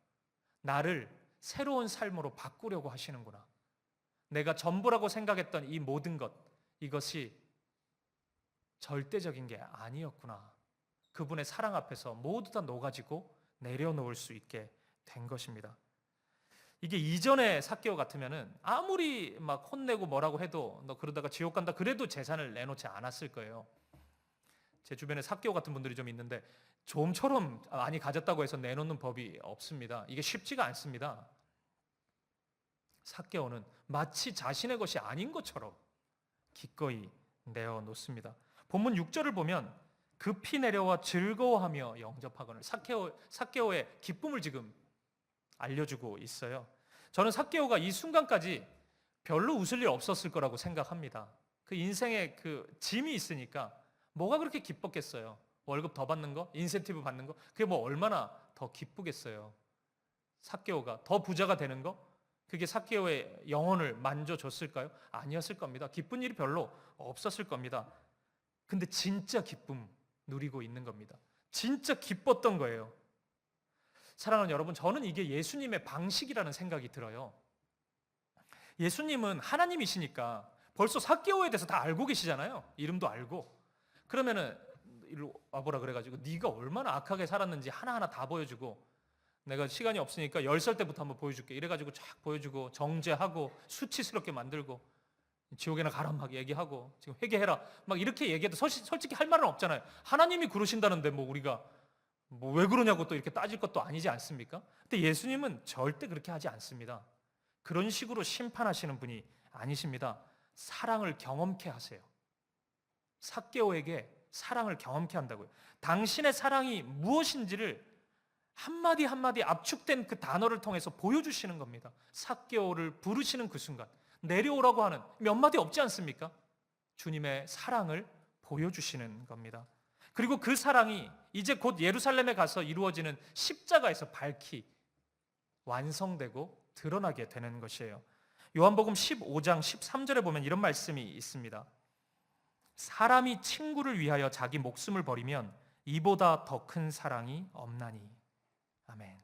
S1: 나를 새로운 삶으로 바꾸려고 하시는구나. 내가 전부라고 생각했던 이 모든 것, 이것이 절대적인 게 아니었구나. 그분의 사랑 앞에서 모두 다 녹아지고 내려놓을 수 있게 된 것입니다. 이게 이전의 삭개오 같으면은 아무리 막 혼내고 뭐라고 해도 너 그러다가 지옥 간다 그래도 재산을 내놓지 않았을 거예요. 제 주변에 삭개오 같은 분들이 좀 있는데 좀처럼 많이 가졌다고 해서 내놓는 법이 없습니다. 이게 쉽지가 않습니다. 삭개오는 마치 자신의 것이 아닌 것처럼 기꺼이 내어놓습니다. 본문 6절을 보면 급히 내려와 즐거워하며 영접하거늘, 삭개오의 기쁨을 지금 알려주고 있어요. 저는 삭개오가 이 순간까지 별로 웃을 일 없었을 거라고 생각합니다. 그 인생에 그 짐이 있으니까 뭐가 그렇게 기뻤겠어요. 월급 더 받는 거, 인센티브 받는 거, 그게 뭐 얼마나 더 기쁘겠어요. 삭개오가 더 부자가 되는 거, 그게 삭개오의 영혼을 만져줬을까요? 아니었을 겁니다. 기쁜 일이 별로 없었을 겁니다. 근데 진짜 기쁨 누리고 있는 겁니다. 진짜 기뻤던 거예요. 사랑하는 여러분, 저는 이게 예수님의 방식이라는 생각이 들어요. 예수님은 하나님이시니까 벌써 삭개오에 대해서 다 알고 계시잖아요. 이름도 알고. 그러면은 이리로 와보라 그래가지고 네가 얼마나 악하게 살았는지 하나하나 다 보여주고, 내가 시간이 없으니까 10살 때부터 한번 보여줄게 이래가지고 쫙 보여주고 정죄하고 수치스럽게 만들고 지옥에나 가라 막 얘기하고 지금 회개해라 막 이렇게 얘기해도 솔직히 할 말은 없잖아요. 하나님이 그러신다는데 뭐 우리가 뭐 왜 그러냐고 또 이렇게 따질 것도 아니지 않습니까? 근데 예수님은 절대 그렇게 하지 않습니다. 그런 식으로 심판하시는 분이 아니십니다. 사랑을 경험케 하세요. 삭개오에게 사랑을 경험케 한다고요. 당신의 사랑이 무엇인지를 한마디 한마디 압축된 그 단어를 통해서 보여주시는 겁니다. 삭개오를 부르시는 그 순간 내려오라고 하는 몇 마디 없지 않습니까? 주님의 사랑을 보여주시는 겁니다. 그리고 그 사랑이 이제 곧 예루살렘에 가서 이루어지는 십자가에서 밝히 완성되고 드러나게 되는 것이에요. 요한복음 15장 13절에 보면 이런 말씀이 있습니다. 사람이 친구를 위하여 자기 목숨을 버리면 이보다 더 큰 사랑이 없나니. 아멘.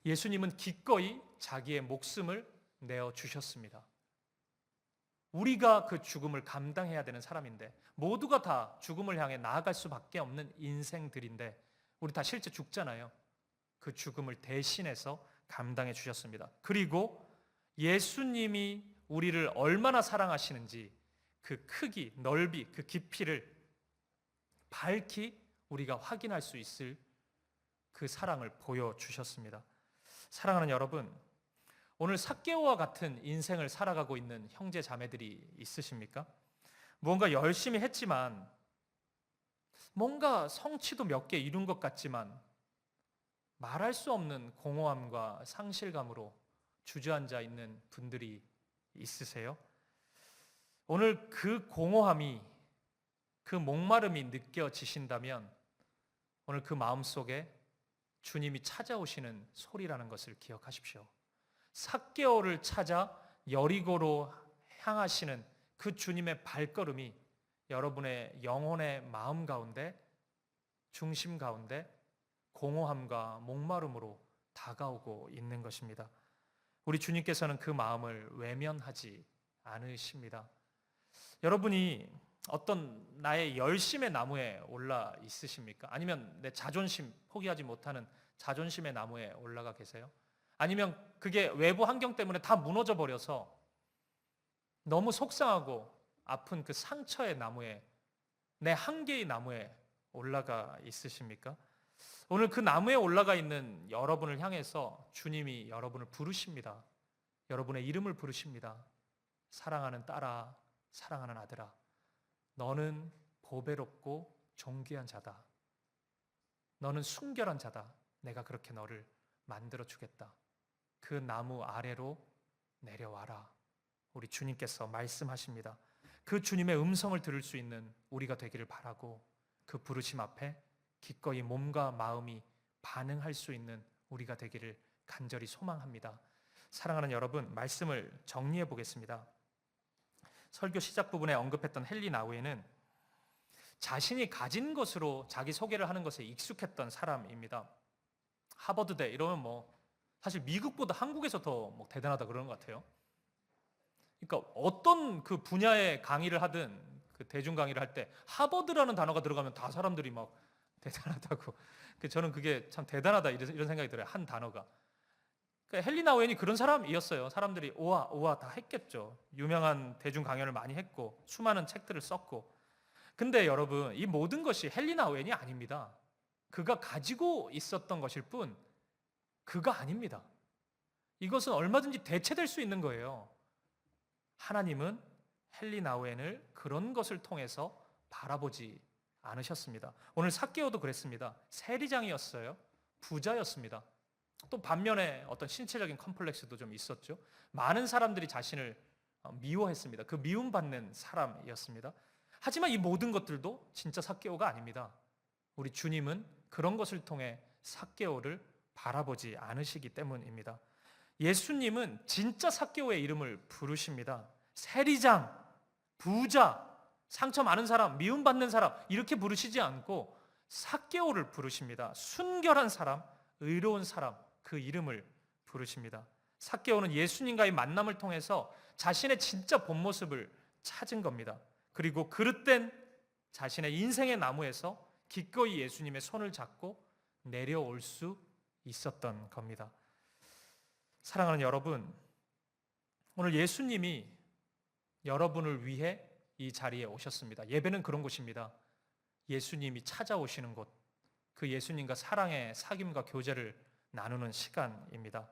S1: 예수님은 기꺼이 자기의 목숨을 내어 주셨습니다. 우리가 그 죽음을 감당해야 되는 사람인데, 모두가 다 죽음을 향해 나아갈 수밖에 없는 인생들인데 우리 다 실제 죽잖아요. 그 죽음을 대신해서 감당해 주셨습니다. 그리고 예수님이 우리를 얼마나 사랑하시는지 그 크기, 넓이, 그 깊이를 밝히 우리가 확인할 수 있을 그 사랑을 보여주셨습니다. 사랑하는 여러분, 오늘 삭개오와 같은 인생을 살아가고 있는 형제 자매들이 있으십니까? 무언가 열심히 했지만 뭔가 성취도 몇 개 이룬 것 같지만 말할 수 없는 공허함과 상실감으로 주저앉아 있는 분들이 있으세요? 오늘 그 공허함이, 그 목마름이 느껴지신다면 오늘 그 마음속에 주님이 찾아오시는 소리라는 것을 기억하십시오. 삭개오를 찾아 여리고로 향하시는 그 주님의 발걸음이 여러분의 영혼의 마음 가운데, 중심 가운데 공허함과 목마름으로 다가오고 있는 것입니다. 우리 주님께서는 그 마음을 외면하지 않으십니다. 여러분이 어떤 나의 열심의 나무에 올라 있으십니까? 아니면 내 자존심, 포기하지 못하는 자존심의 나무에 올라가 계세요? 아니면 그게 외부 환경 때문에 다 무너져 버려서 너무 속상하고 아픈 그 상처의 나무에, 내 한계의 나무에 올라가 있으십니까? 오늘 그 나무에 올라가 있는 여러분을 향해서 주님이 여러분을 부르십니다. 여러분의 이름을 부르십니다. 사랑하는 딸아, 사랑하는 아들아, 너는 보배롭고 존귀한 자다. 너는 순결한 자다. 내가 그렇게 너를 만들어 주겠다. 그 나무 아래로 내려와라. 우리 주님께서 말씀하십니다. 그 주님의 음성을 들을 수 있는 우리가 되기를 바라고, 그 부르심 앞에 기꺼이 몸과 마음이 반응할 수 있는 우리가 되기를 간절히 소망합니다. 사랑하는 여러분, 말씀을 정리해 보겠습니다. 설교 시작 부분에 언급했던 헨리 나우에는 자신이 가진 것으로 자기 소개를 하는 것에 익숙했던 사람입니다. 하버드대 이러면 뭐 사실 미국보다 한국에서 더 뭐 대단하다 그러는 것 같아요. 그러니까 어떤 그 분야의 강의를 하든 그 대중 강의를 할 때 하버드라는 단어가 들어가면 다 사람들이 막 대단하다고. 저는 그게 참 대단하다 이런 생각이 들어요. 한 단어가. 그러니까 헨리 나우엔이 그런 사람이었어요. 사람들이 오와 다 했겠죠. 유명한 대중 강연을 많이 했고 수많은 책들을 썼고. 근데 여러분, 이 모든 것이 헨리 나우엔이 아닙니다. 그가 가지고 있었던 것일 뿐 그가 아닙니다. 이것은 얼마든지 대체될 수 있는 거예요. 하나님은 헨리 나우엔을 그런 것을 통해서 바라보지 않으셨습니다. 오늘 삭개오도 그랬습니다. 세리장이었어요. 부자였습니다. 또 반면에 어떤 신체적인 컴플렉스도 좀 있었죠. 많은 사람들이 자신을 미워했습니다. 그 미움받는 사람이었습니다. 하지만 이 모든 것들도 진짜 삭개오가 아닙니다. 우리 주님은 그런 것을 통해 삭개오를 바라보지 않으시기 때문입니다. 예수님은 진짜 삭개오의 이름을 부르십니다. 세리장, 부자, 상처 많은 사람, 미움받는 사람 이렇게 부르시지 않고 삭개오를 부르십니다. 순결한 사람, 의로운 사람, 그 이름을 부르십니다. 삭개오는 예수님과의 만남을 통해서 자신의 진짜 본 모습을 찾은 겁니다. 그리고 그릇된 자신의 인생의 나무에서 기꺼이 예수님의 손을 잡고 내려올 수 있었던 겁니다. 사랑하는 여러분, 오늘 예수님이 여러분을 위해 이 자리에 오셨습니다. 예배는 그런 곳입니다. 예수님이 찾아오시는 곳, 그 예수님과 사랑의 사귐과 교제를 나누는 시간입니다.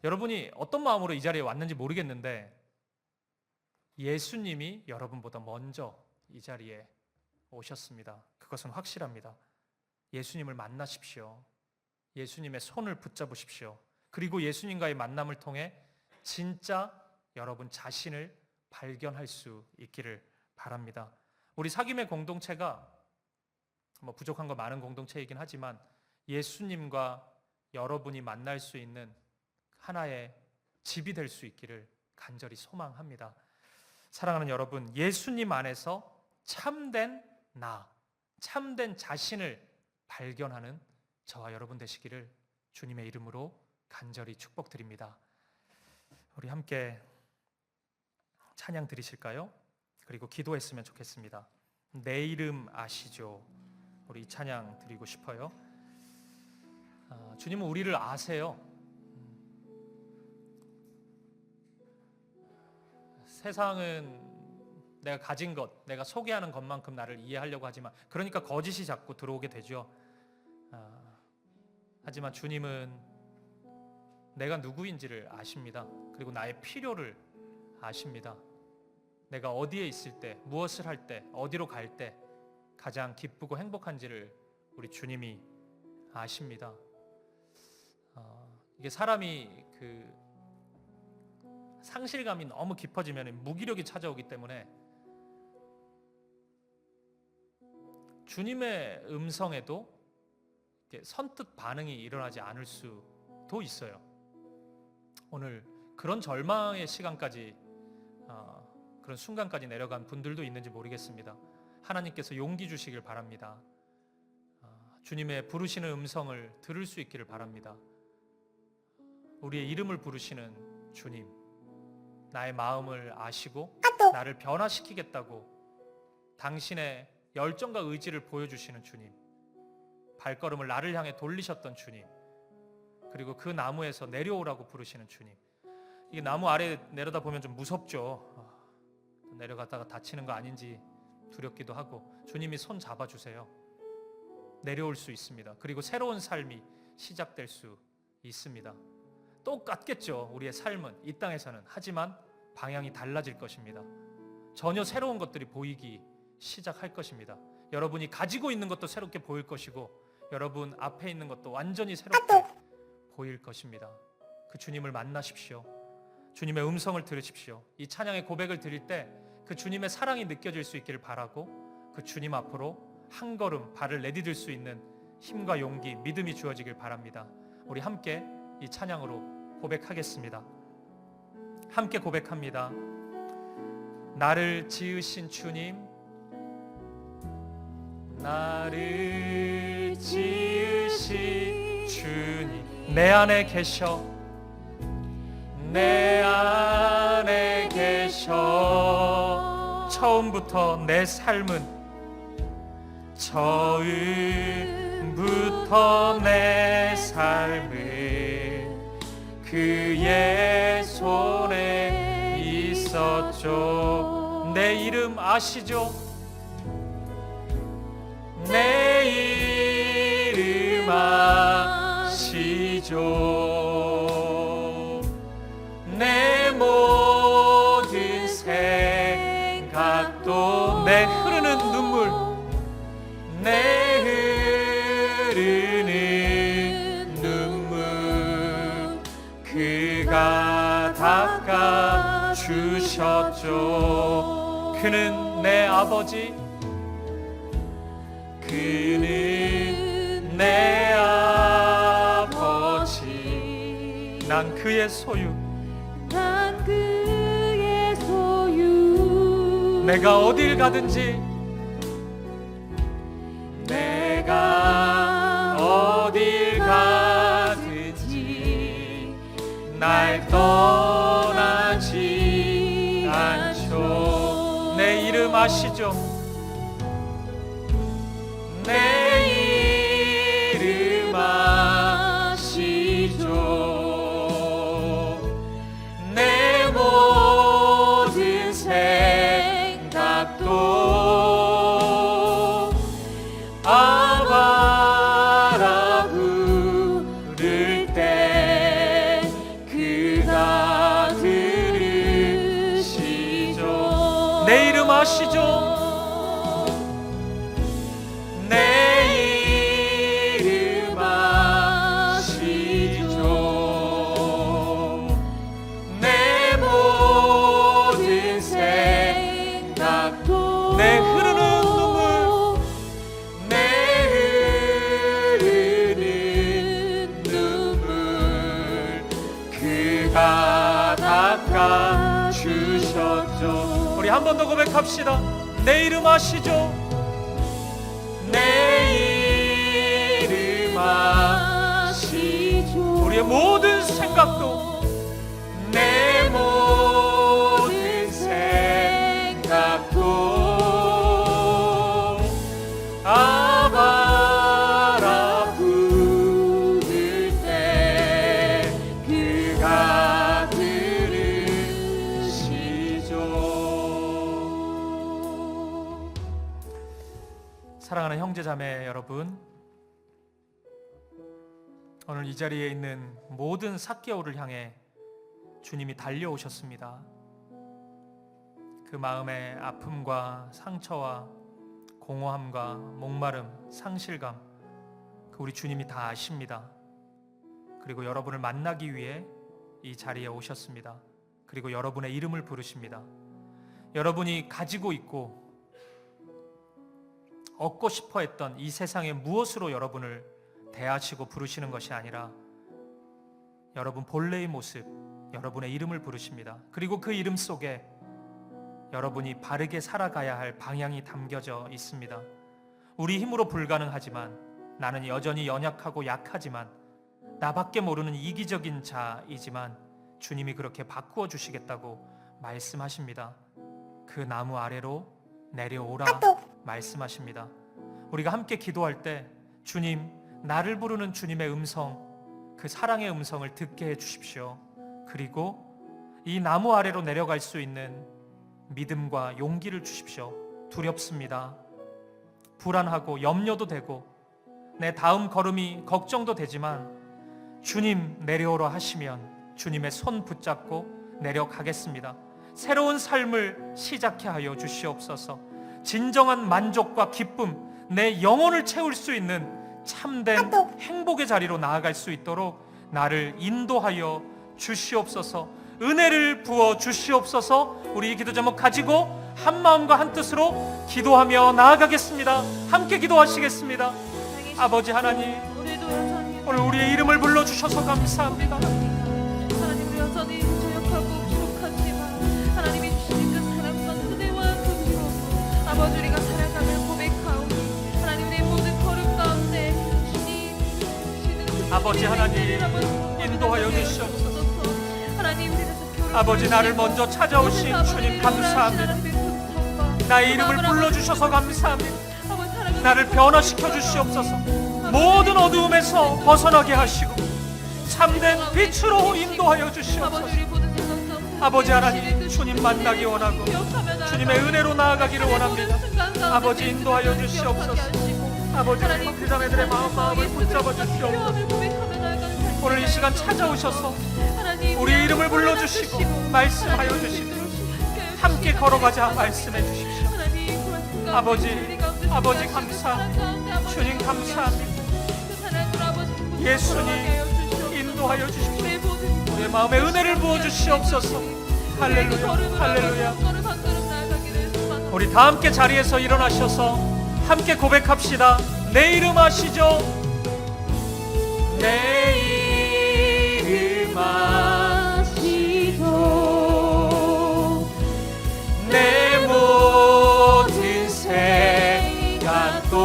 S1: 여러분이 어떤 마음으로 이 자리에 왔는지 모르겠는데 예수님이 여러분보다 먼저 이 자리에 오셨습니다. 그것은 확실합니다. 예수님을 만나십시오. 예수님의 손을 붙잡으십시오. 그리고 예수님과의 만남을 통해 진짜 여러분 자신을 발견할 수 있기를 바랍니다. 우리 사귐의 공동체가 부족한 거 많은 공동체이긴 하지만 예수님과 여러분이 만날 수 있는 하나의 집이 될 수 있기를 간절히 소망합니다. 사랑하는 여러분, 예수님 안에서 참된 나, 참된 자신을 발견하는 저와 여러분 되시기를 주님의 이름으로 간절히 축복드립니다. 우리 함께 찬양 드리실까요? 그리고 기도했으면 좋겠습니다. 내 이름 아시죠? 우리 이 찬양 드리고 싶어요. 주님은 우리를 아세요. 세상은 내가 가진 것, 내가 소개하는 것만큼 나를 이해하려고 하지만 그러니까 거짓이 자꾸 들어오게 되죠. 하지만 주님은 내가 누구인지를 아십니다. 그리고 나의 필요를 아십니다. 내가 어디에 있을 때, 무엇을 할 때, 어디로 갈 때 가장 기쁘고 행복한지를 우리 주님이 아십니다. 이게 사람이 상실감이 너무 깊어지면 무기력이 찾아오기 때문에 주님의 음성에도 선뜻 반응이 일어나지 않을 수도 있어요. 오늘 그런 절망의 시간까지 그런 순간까지 내려간 분들도 있는지 모르겠습니다. 하나님께서 용기 주시길 바랍니다. 주님의 부르시는 음성을 들을 수 있기를 바랍니다. 우리의 이름을 부르시는 주님, 나의 마음을 아시고 나를 변화시키겠다고 당신의 열정과 의지를 보여주시는 주님, 발걸음을 나를 향해 돌리셨던 주님, 그리고 그 나무에서 내려오라고 부르시는 주님. 이게 나무 아래 내려다 보면 좀 무섭죠. 내려갔다가 다치는 거 아닌지 두렵기도 하고 주님이 손 잡아주세요. 내려올 수 있습니다. 그리고 새로운 삶이 시작될 수 있습니다. 똑같겠죠. 우리의 삶은 이 땅에서는. 하지만 방향이 달라질 것입니다. 전혀 새로운 것들이 보이기 시작할 것입니다. 여러분이 가지고 있는 것도 새롭게 보일 것이고 여러분 앞에 있는 것도 완전히 새롭게 보일 것입니다. 그 주님을 만나십시오. 주님의 음성을 들으십시오. 이 찬양의 고백을 드릴 때 그 주님의 사랑이 느껴질 수 있기를 바라고 그 주님 앞으로 한 걸음 발을 내디딜 수 있는 힘과 용기, 믿음이 주어지길 바랍니다. 우리 함께 이 찬양으로 고백하겠습니다. 함께 고백합니다. 나를 지으신 주님, 나를 지으신 주님, 내 안에 계셔, 내 안에 계셔. 처음부터 내 삶은, 처음부터 내 삶은 그의 손에 있었죠. 내 이름 아시죠? 내 이름 아시죠? 내 모든 생각도, 내 흐르는 눈물, 내 흐르는 눈물 그가 닦아 주셨죠. 그는 내 아버지, 그는 내 아버지, 난 그의 소유,
S2: 난 그의 소유.
S1: 내가 어딜 가든지, 내가 날 떠나지 않죠. 내 이름 아시죠? 내 이름 아시죠? 내 모든 생각도 아바라 부를 때 그가 들으시죠. 내 이름 아시죠? 주셨죠. 우리 한 번 더 고백합시다. 내 이름 아시죠? 내 이름 아시죠? 우리의 모든 생각도 내 모든 생각도 아바라 부를 때 그가 사랑하는 형제자매 여러분, 오늘 이 자리에 있는 모든 삭개오를 향해 주님이 달려오셨습니다. 그 마음의 아픔과 상처와 공허함과 목마름, 상실감, 그 우리 주님이 다 아십니다. 그리고 여러분을 만나기 위해 이 자리에 오셨습니다. 그리고 여러분의 이름을 부르십니다. 여러분이 가지고 있고 얻고 싶어 했던 이 세상의 무엇으로 여러분을 대하시고 부르시는 것이 아니라 여러분 본래의 모습, 여러분의 이름을 부르십니다. 그리고 그 이름 속에 여러분이 바르게 살아가야 할 방향이 담겨져 있습니다. 우리 힘으로 불가능하지만, 나는 여전히 연약하고 약하지만, 나밖에 모르는 이기적인 자이지만 주님이 그렇게 바꾸어 주시겠다고 말씀하십니다. 그 나무 아래로 내려오라 말씀하십니다. 우리가 함께 기도할 때 주님, 나를 부르는 주님의 음성, 그 사랑의 음성을 듣게 해주십시오. 그리고 이 나무 아래로 내려갈 수 있는 믿음과 용기를 주십시오. 두렵습니다. 불안하고 염려도 되고 내 다음 걸음이 걱정도 되지만 주님 내려오라 하시면 주님의 손 붙잡고 내려가겠습니다. 새로운 삶을 시작해 하여 주시옵소서. 진정한 만족과 기쁨, 내 영혼을 채울 수 있는 참된 행복의 자리로 나아갈 수 있도록 나를 인도하여 주시옵소서. 은혜를 부어 주시옵소서. 우리 이 기도 제목 가지고 한 마음과 한 뜻으로 기도하며 나아가겠습니다. 함께 기도하시겠습니다. 아버지 하나님, 오늘 우리의 이름을 불러주셔서 감사합니다.
S2: 하나님, 우리 여전히 저역하고 부족하지만 하나님이 주시는 그 사랑과 은혜와 그 위로 아버지 우리가 살아가며 고백하오니 하나님, 내 모든 걸음 가운데 주님 주시는 그
S1: 아버지 하나님, 인도하여 주시옵소서.
S2: 하나님,
S1: 아버지, 나를 먼저 찾아오신 주님 감사합니다. 나의 이름을 불러주셔서 감사합니다. 나를 변화시켜 주시옵소서. 모든 어두움에서 벗어나게 하시고 참된 빛으로 인도하여 주시옵소서. 아버지 하나님, 주님 만나기 원하고 주님의 은혜로 나아가기를 원합니다. 아버지, 인도하여 주시옵소서. 아버지, 우리 자매들의 마음을 붙잡아 주시옵소서. 오늘 이 시간 찾아오셔서 우리 이름을 불러주시고 말씀하여 주시고 함께 걸어가자 말씀해 주십시오. 아버지, 아버지 감사합니다. 주님 감사합니다. 예수님 인도하여 주십시오. 우리의 마음에 은혜를 부어 주시옵소서. 할렐루야, 할렐루야. 우리 다 함께 자리에서 일어나셔서 함께 고백합시다. 내 이름 아시죠? 내 이름 아시죠? 내 모든 생각도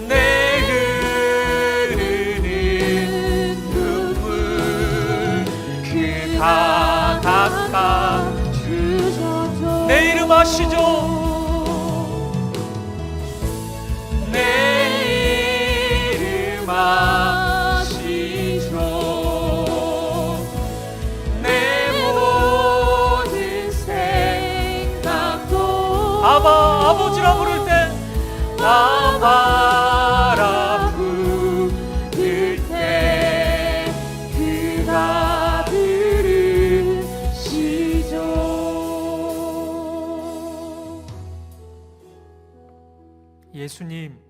S1: 내 흐르는 눈물
S2: 주셔서
S1: 내 이름 아시죠? 내 이름 아시죠? 내 모든 생각도 아버지라 부를 때 아바라 부를 때 그가 들으시죠. 예수님,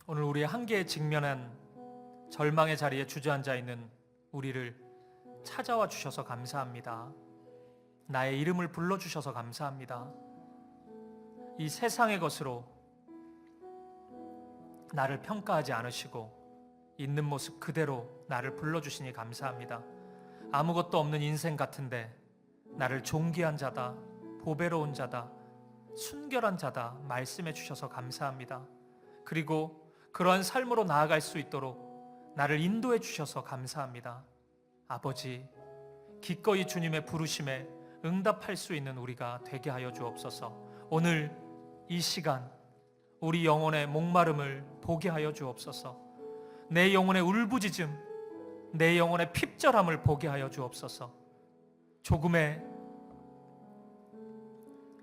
S1: 오늘 우리의 한계에 직면한 절망의 자리에 주저앉아 있는 우리를 찾아와 주셔서 감사합니다. 나의 이름을 불러주셔서 감사합니다. 이 세상의 것으로 나를 평가하지 않으시고 있는 모습 그대로 나를 불러주시니 감사합니다. 아무것도 없는 인생 같은데 나를 존귀한 자다, 보배로운 자다, 순결한 자다 말씀해 주셔서 감사합니다. 그리고 그러한 삶으로 나아갈 수 있도록 나를 인도해 주셔서 감사합니다. 아버지, 기꺼이 주님의 부르심에 응답할 수 있는 우리가 되게 하여 주옵소서. 오늘 이 시간 우리 영혼의 목마름을 보게 하여 주옵소서. 내 영혼의 울부짖음, 내 영혼의 핍절함을 보게 하여 주옵소서. 조금의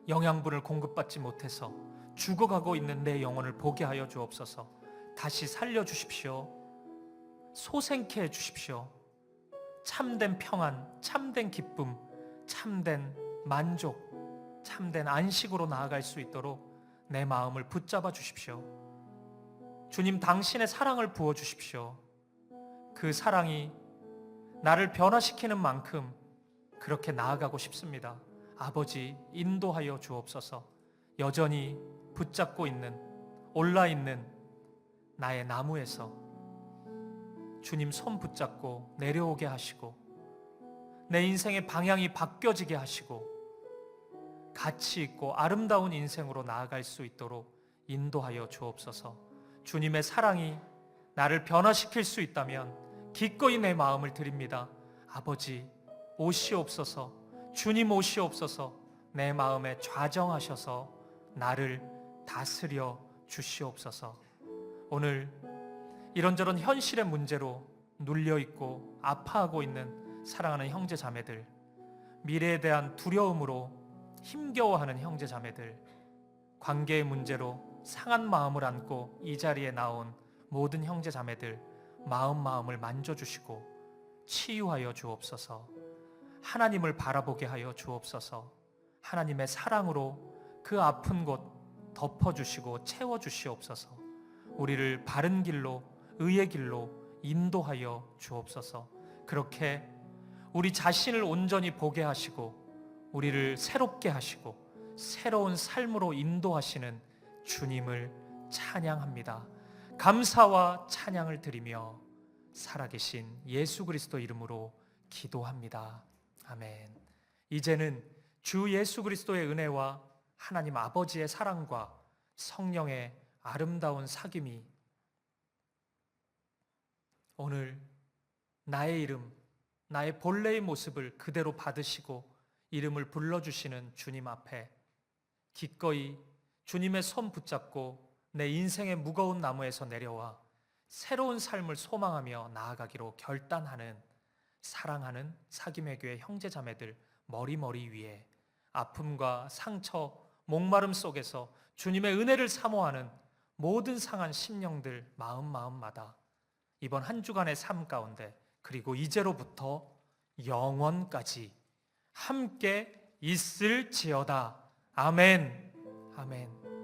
S1: 영양분을 공급받지 못해서 죽어가고 있는 내 영혼을 보게 하여 주옵소서. 다시 살려주십시오. 소생케 해주십시오. 참된 평안, 참된 기쁨, 참된 만족, 참된 안식으로 나아갈 수 있도록 내 마음을 붙잡아 주십시오. 주님, 당신의 사랑을 부어 주십시오. 그 사랑이 나를 변화시키는 만큼 그렇게 나아가고 싶습니다. 아버지, 인도하여 주옵소서. 여전히 붙잡고 있는, 올라있는 나의 나무에서 주님 손 붙잡고 내려오게 하시고 내 인생의 방향이 바뀌어지게 하시고 가치 있고 아름다운 인생으로 나아갈 수 있도록 인도하여 주옵소서. 주님의 사랑이 나를 변화시킬 수 있다면 기꺼이 내 마음을 드립니다. 아버지, 오시옵소서. 주님 오시옵소서. 내 마음에 좌정하셔서 나를 다스려 주시옵소서. 오늘 이런저런 현실의 문제로 눌려있고 아파하고 있는 사랑하는 형제 자매들, 미래에 대한 두려움으로 힘겨워하는 형제 자매들, 관계의 문제로 상한 마음을 안고 이 자리에 나온 모든 형제 자매들 마음을 만져주시고 치유하여 주옵소서. 하나님을 바라보게 하여 주옵소서. 하나님의 사랑으로 그 아픈 곳 덮어주시고 채워주시옵소서. 우리를 바른 길로, 의의 길로 인도하여 주옵소서. 그렇게 우리 자신을 온전히 보게 하시고 우리를 새롭게 하시고 새로운 삶으로 인도하시는 주님을 찬양합니다. 감사와 찬양을 드리며 살아계신 예수 그리스도 이름으로 기도합니다. 아멘. 이제는 주 예수 그리스도의 은혜와 하나님 아버지의 사랑과 성령의 아름다운 사귐이 오늘 나의 이름, 나의 본래의 모습을 그대로 받으시고 이름을 불러주시는 주님 앞에 기꺼이 주님의 손 붙잡고 내 인생의 무거운 나무에서 내려와 새로운 삶을 소망하며 나아가기로 결단하는 사랑하는 사귐의 교회 형제 자매들 머리 위에 아픔과 상처, 목마름 속에서 주님의 은혜를 사모하는 모든 상한 심령들 마음마다 이번 한 주간의 삶 가운데 그리고 이제로부터 영원까지 함께 있을지어다. 아멘. 아멘.